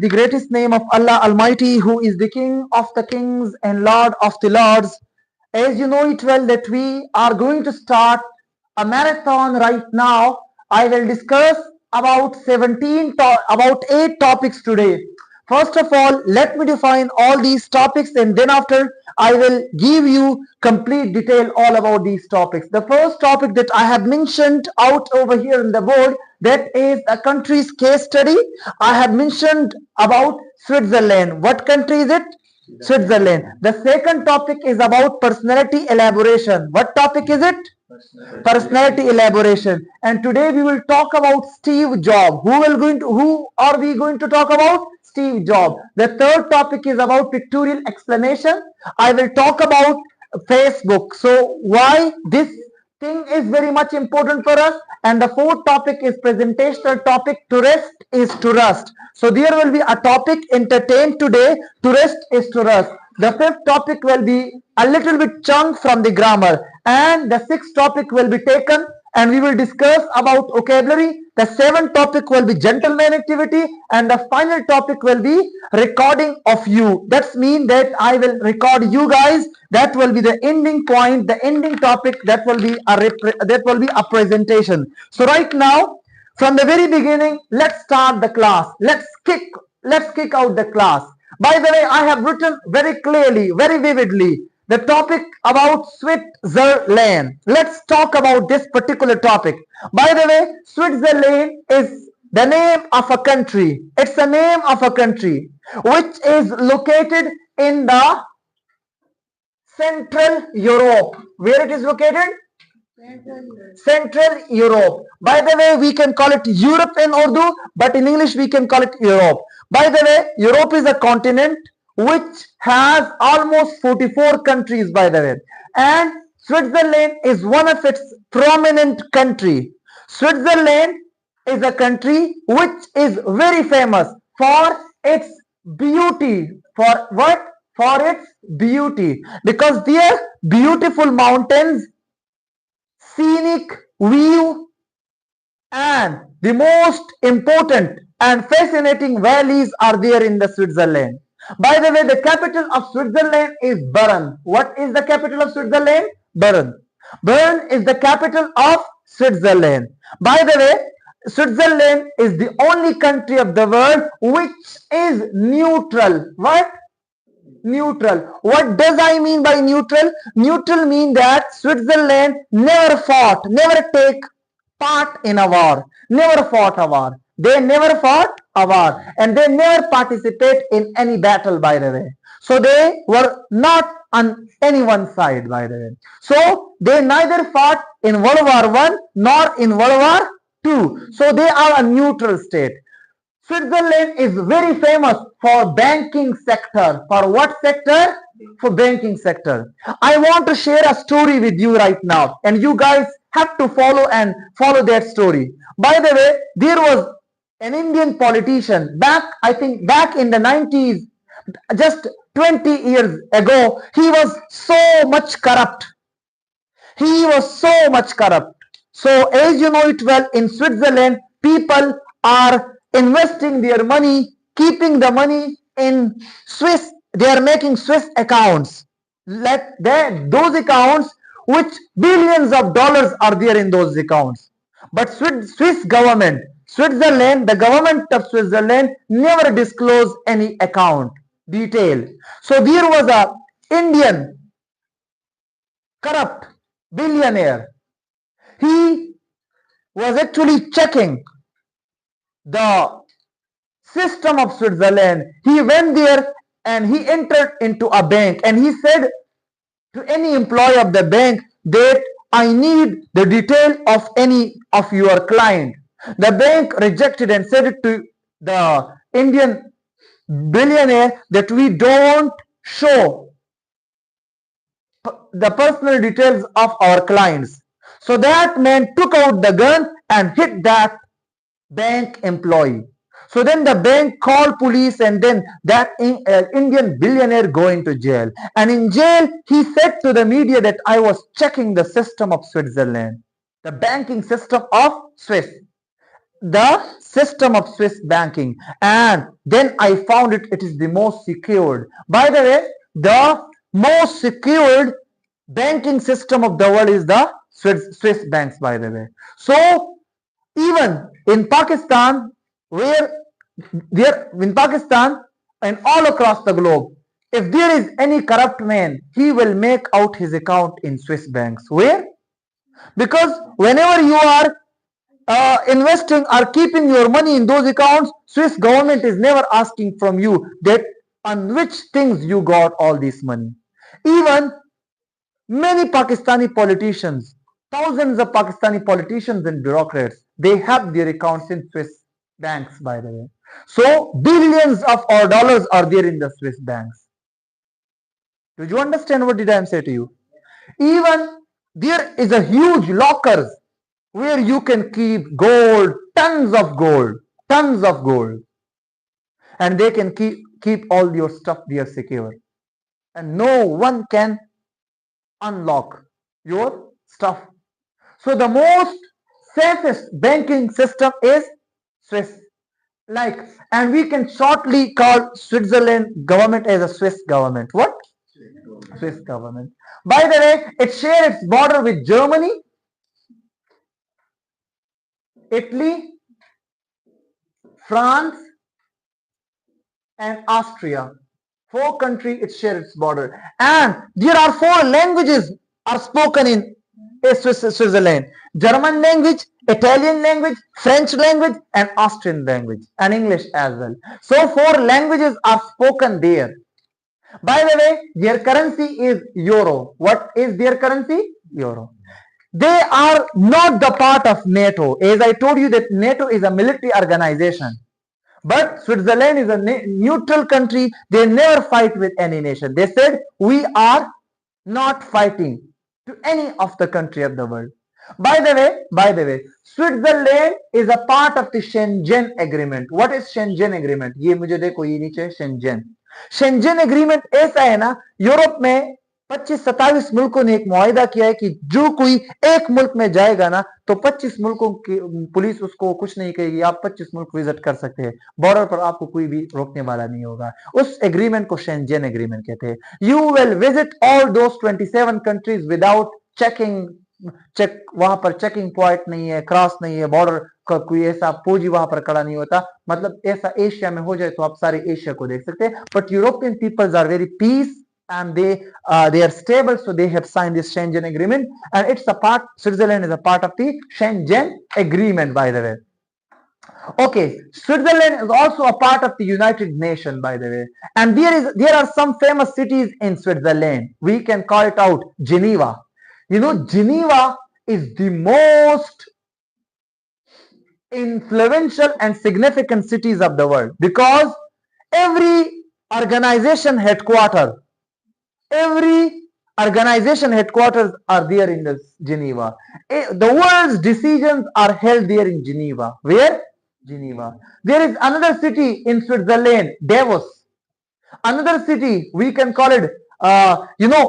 the greatest name of Allah Almighty, who is the King of the kings and Lord of the lords. As you know it well that we are going to start a marathon right now. I will discuss about 8 topics today. First of all, let me define all these topics, and then after I will give you complete detail all about these topics. The first topic that I have mentioned out over here in the board, that is a country's case study. I have mentioned about Switzerland. What country is it? Switzerland. The second topic is about personality elaboration. What topic is it? Personality elaboration. And today we will talk about Steve Jobs. Who are we going to talk about? Steve Jobs. The third topic is about pictorial explanation. I will talk about Facebook. So why this thing is very much important for us. And the fourth topic is presentational topic. To rest is to rust. So there will be a topic entertain today. To rest is to rust. The fifth topic will be a little bit chunk from the grammar, and the sixth topic will be taken and we will discuss about vocabulary. The seventh topic will be gentleman activity, and the final topic will be recording of you. That's mean that I will record you guys. That will be the ending point, the ending topic. That will be a presentation. So right now, from the very beginning, let's start the class. Let's kick out the class. By the way, I have written very clearly, very vividly, the topic about Switzerland. Let's talk about this particular topic. By the way, Switzerland is the name of a country. It's the name of a country which is located in the Central Europe. Where it is located? Central Europe. By the way, we can call it Europe in Urdu, but in English we can call it Europe. By the way, Europe is a continent which has almost 44 countries, by the way. And Switzerland is one of its prominent country. Switzerland is a country which is very famous for its beauty. For what? For its beauty. Because their beautiful mountains, scenic view, and the most important and fascinating valleys are there in the Switzerland. By the way, the capital of Switzerland is Bern. What is the capital of Switzerland? Bern. Bern is the capital of Switzerland. By the way, Switzerland is the only country of the world which is neutral. What? Neutral. What does I mean by neutral? Neutral means that Switzerland never fought, never take part in a war, never fought a war. They never fought a war, and they never participate in any battle, by the way. So they were not on anyone's side, by the way. So they neither fought in World War I nor in World War II. So they are a neutral state. Switzerland is very famous for banking sector. For what sector? For banking sector. I want to share a story with you right now, and you guys have to follow that story. By the way, there was an Indian politician I think back in the 90s, just 20 years ago. He was so much corrupt. He was so much corrupt. So as you know it well, in Switzerland, people are investing their money, keeping the money in Swiss. They are making Swiss accounts. Those accounts, which billions of dollars are there in those accounts. But Swiss government, Switzerland, the government of Switzerland never disclosed any account detail. So there was a Indian corrupt billionaire. He was actually checking the system of Switzerland. He went there and he entered into a bank, and he said to any employee of the bank that I need the detail of any of your client. The bank rejected and said it to the Indian billionaire that we don't show the personal details of our clients. So that man took out the gun and hit that bank employee. So then the bank called police, and then that Indian billionaire go into jail. And in jail, he said to the media that I was checking the system of Switzerland, the banking system of Swiss. the system of Swiss banking, and then I found it is the most secured. By the way, the most secured banking system of the world is the Swiss banks, by the way. So even in Pakistan, where in Pakistan and all across the globe, if there is any corrupt man, he will make out his account in Swiss banks. Where? Because whenever you are investing or keeping your money in those accounts, Swiss government is never asking from you that on which things you got all this money. Even many Pakistani politicians, thousands of Pakistani politicians and bureaucrats, they have their accounts in Swiss banks, by the way. So billions of our dollars are there in the Swiss banks. Did you understand what did I say to you? Even there is a huge lockers where you can keep gold, tons of gold, and they can keep all your stuff there secure, and no one can unlock your stuff. So the most safest banking system is Swiss. Like, and we can shortly call Switzerland government as a Swiss government. What? Swiss government. By the way, it shares its border with Germany, Italy, France, and Austria. Four countries it shares its border, and there are four languages are spoken in Switzerland: German language, Italian language, French language, and Austrian language, and English as well. So four languages are spoken there. By the way, their currency is euro. What is their currency? Euro. They are not the part of NATO. As I told you that NATO is a military organization. But Switzerland is a neutral country. They never fight with any nation. They said, we are not fighting to any of the country of the world. By the way, Switzerland is a part of the Schengen Agreement. What is Schengen Agreement? ये मुझे देखो ये नीचे Schengen. Schengen Agreement ऐसा है ना, Europe में 25-27 मुल्कों ने एक मुआहिदा किया है कि जो कोई एक मुल्क में जाएगा ना तो 25 मुल्कों की पुलिस उसको कुछ नहीं कहेगी, आप 25 मुल्क विजिट कर सकते हैं, बॉर्डर पर आपको कोई भी रोकने वाला नहीं होगा. उस एग्रीमेंट को शेंजन एग्रीमेंट कहते हैं. You will visit all those 27 countries without check, वहां पर चेकिंग पॉइंट नहीं है, क्रॉस नहीं है, बॉर्डर का कोई ऐसा फौजी वहां पर खड़ा नहीं होता. मतलब ऐसा एशिया में हो जाए तो आप सारे एशिया को देख सकते हैं. But European peoples are very peace and they are stable, so they have signed this Schengen agreement, and it's a part, Switzerland is a part of the Schengen agreement, by the way. Okay, Switzerland is also a part of the United Nations, by the way, and there are some famous cities in Switzerland. We can call it out Geneva. You know, Geneva is the most influential and significant cities of the world, because every organization headquarters are there in Geneva. The world's decisions are held there in Geneva. Where? Geneva. There is another city in Switzerland, Davos. Another city, we can call it,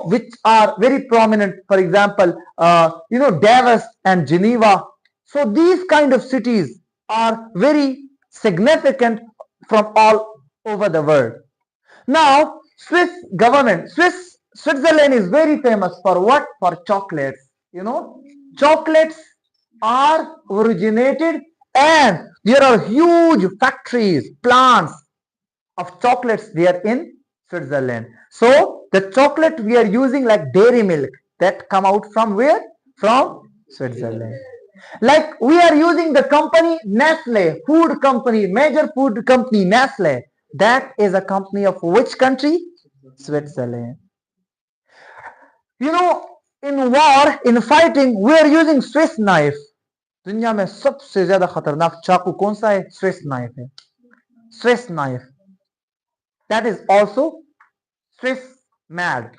which are very prominent. For example, Davos and Geneva. So these kind of cities are very significant from all over the world. Now, Switzerland is very famous for what? For chocolates. You know, chocolates are originated, and there are huge factories, plants of chocolates there in Switzerland. So the chocolate we are using, like dairy milk, that come out from where? From Switzerland. Like we are using the company Nestle, food company, major food company Nestle. That is a company of which country? Switzerland. You know, in war, in fighting, we are using Swiss knife. दुनिया में सबसे ज्यादा खतरनाक चाकू कौन सा है? Swiss knife है. Swiss knife. That is also Swiss made.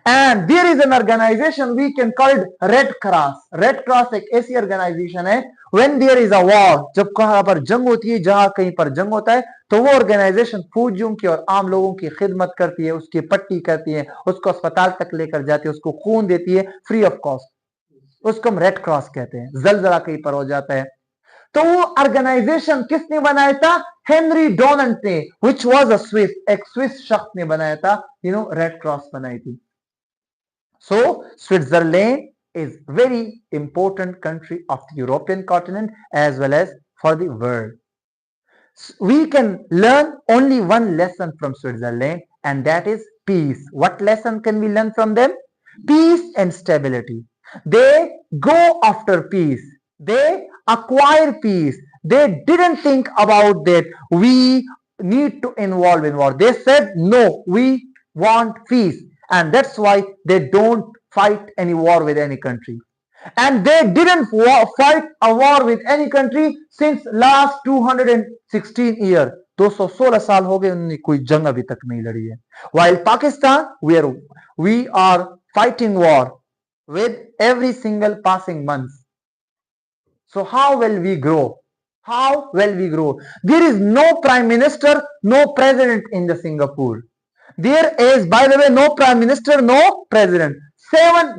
And there is an organization we can call it Red Cross. Red Cross एक ऐसी organization है, when there is a war, जब कहाँ पर जंग होती है, जहाँ कहीं पर जंग होता है, तो वो ऑर्गेनाइजेशन फौजियों की और आम लोगों की खिदमत करती है, उसकी पट्टी करती है, उसको अस्पताल तक लेकर जाती है, उसको खून देती है फ्री ऑफ कॉस्ट. उसको हम रेड क्रॉस कहते हैं. जलजला कहीं पर हो जाता है तो वो ऑर्गेनाइजेशन किसने बनाया था? हेनरी डोनल्ड ने, विच वॉज अ स्विस, एक स्विस शख्स ने बनाया था, रेड क्रॉस बनाई थी. सो Switzerland is very important country of the European continent as well as for the world. We can learn only one lesson from Switzerland, and that is peace. What lesson can we learn from them? Peace and stability. They go after peace. They acquire peace. They didn't think about that we need to involve in war. They said no, we want peace, and that's why they don't fight any war with any country. And they didn't fight a war with any country since last 216 years. 216 साल हो गए उन्होंने कोई जंग अभी तक नहीं लड़ी है. While Pakistan, we are fighting war with every single passing month. So how will we grow? How will we grow? There is no prime minister, no president in the Singapore. There is, by the way, no prime minister, no president.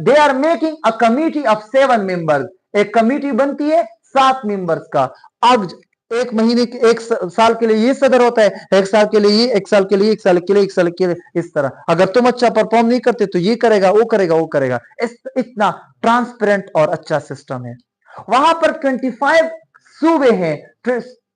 They are making a committee of 7 members. एक committee बनती है 7 members का. अब एक महीने के, एक साल के लिए ये सदर होता है, एक साल के लिए ये, एक साल के लिए, एक साल के लिए, एक साल के लिए, इस तरह. अगर तुम अच्छा परफॉर्म नहीं करते तो ये करेगा, वो करेगा, वो करेगा. इतना ट्रांसपेरेंट और अच्छा सिस्टम है. वहां पर 25 सूबे हैं.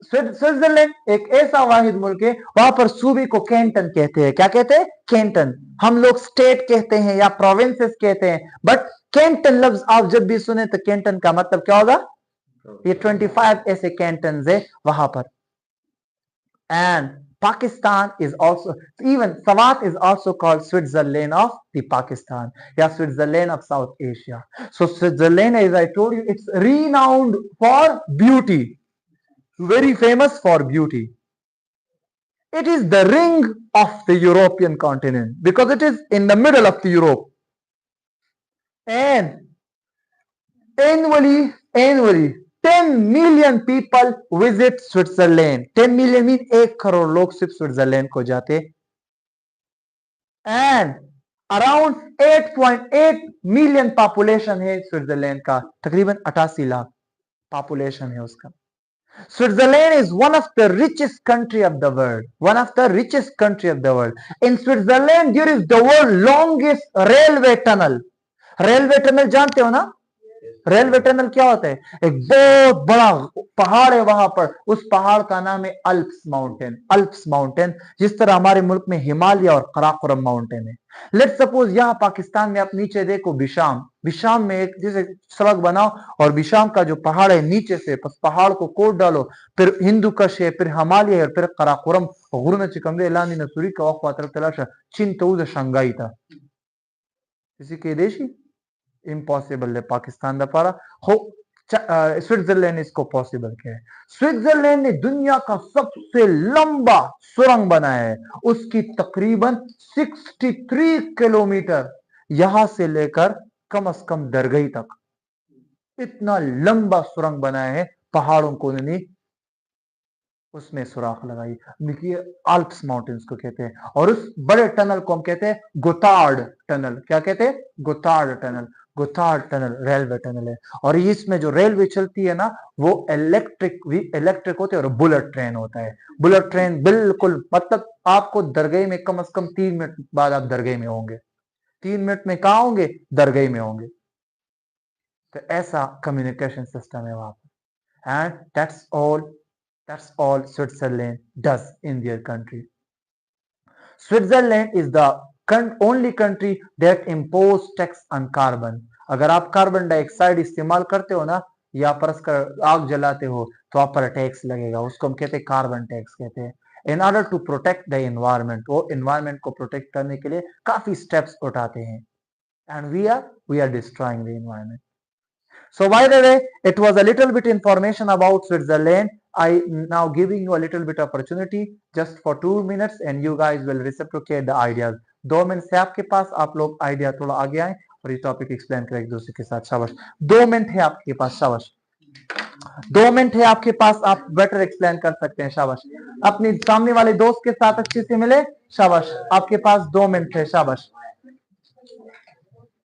स्विट्जरलैंड एक ऐसा वाहिद मुल्क है, वहां पर सूबे को कैंटन कहते हैं. क्या कहते हैं? कैंटन. हम लोग स्टेट कहते हैं या प्रोविंसेस कहते हैं, बट कैंटन लफ्ज आप जब भी सुने तो कैंटन का मतलब क्या होगा? ये 25 ऐसे कैंटन है वहां पर. And Pakistan is also, even Swat is also called Switzerland of the Pakistan, yeah, Switzerland of South Asia. So Switzerland, as I told you, it's renowned for beauty, very famous for beauty. It is the ring of the European continent because it is in the middle of the Europe. And annually 10 million people visit Switzerland. 10 million mean 1 crore लोग सिर्फ Switzerland को जाते. And around 8.8 million population है Switzerland का. तकरीबन 88 lakh population है उसका. Switzerland is one of the richest country of the world. One of the richest country of the world. In Switzerland there is the world longest railway tunnel. Railway tunnel जानते हो ना? Railway tunnel क्या होता है? एक बहुत बड़ा पहाड़ है वहां पर. उस पहाड़ का नाम है अल्प्स माउंटेन. अल्प्स माउंटेन, जिस तरह हमारे मुल्क में हिमालय और कराकोरम माउंटेन है. लेट्स सपोज यहाँ पाकिस्तान में आप नीचे देखो बिशाम में एक जैसे सड़क बनाओ और बिशाम का जो पहाड़ है नीचे से पहाड़ को कोड डालो, फिर हिंदू कश है, फिर हिमालय है, फिर कराकोरम गुरुन चिकमदे लानी नसूरी का वक्फा तरफ तलाशा चिन तो शंघाई था किसी के देशी इम्पॉसिबल है पाकिस्तान दा पारा हो. स्विट्जरलैंड इसको पॉसिबल किया है. स्विट्जरलैंड ने दुनिया का सबसे लंबा सुरंग बनाया है. उसकी तकरीबन 63 किलोमीटर यहां से लेकर कम से कम दरगई तक इतना लंबा सुरंग बनाया है. पहाड़ों को उन्होंने उसमें सुराख लगाई. देखिए अल्प्स माउंटेन्स को कहते हैं. और उस बड़े टनल को हम कहते हैं गोतार्ड टनल. क्या कहते हैं? गोतार्ड टनल. गोतार्ड टनल रेलवे टनल है. और इसमें जो रेलवे चलती है ना वो इलेक्ट्रिक होते हैं और बुलेट ट्रेन होता है. बुलेट ट्रेन बिल्कुल, मतलब आपको दरगाह में कम से कम 3 मिनट बाद आप दरगाह में होंगे. 3 मिनट में कहाँ होंगे? दरगाह में होंगे. तो ऐसा कम्युनिकेशन सिस्टम है वहां पर. And that's all Switzerland does in their country. Switzerland is the only country that impose tax on carbon. अगर आप कार्बन डाइऑक्साइड इस्तेमाल करते हो ना या परस्पर आग जलाते हो तो आप पर टैक्स लगेगा. उसको हम कहते हैं कार्बन टैक्स कहते हैं. In order to protect the environment, वो एनवायरमेंट को प्रोटेक्ट करने के लिए काफी स्टेप्स उठाते हैं. And we are destroying the environment. So by the way, it was a little bit information about Switzerland. I now giving you a little bit opportunity just for 2 minutes and you guys will reciprocate the ideas. 2 minute से आपके पास, आप लोग idea थोड़ा आगे आए और ये topic explain करें एक दूसरे के साथ. शाबाश. 2 मिनट है आपके पास. शाबाश. 2 मिनट है आपके पास, आप बेटर एक्सप्लेन कर सकते हैं. शाबाश. अपने सामने वाले दोस्त के साथ अच्छे से मिले. शाबाश. आपके पास 2 मिनट है. शाबाश.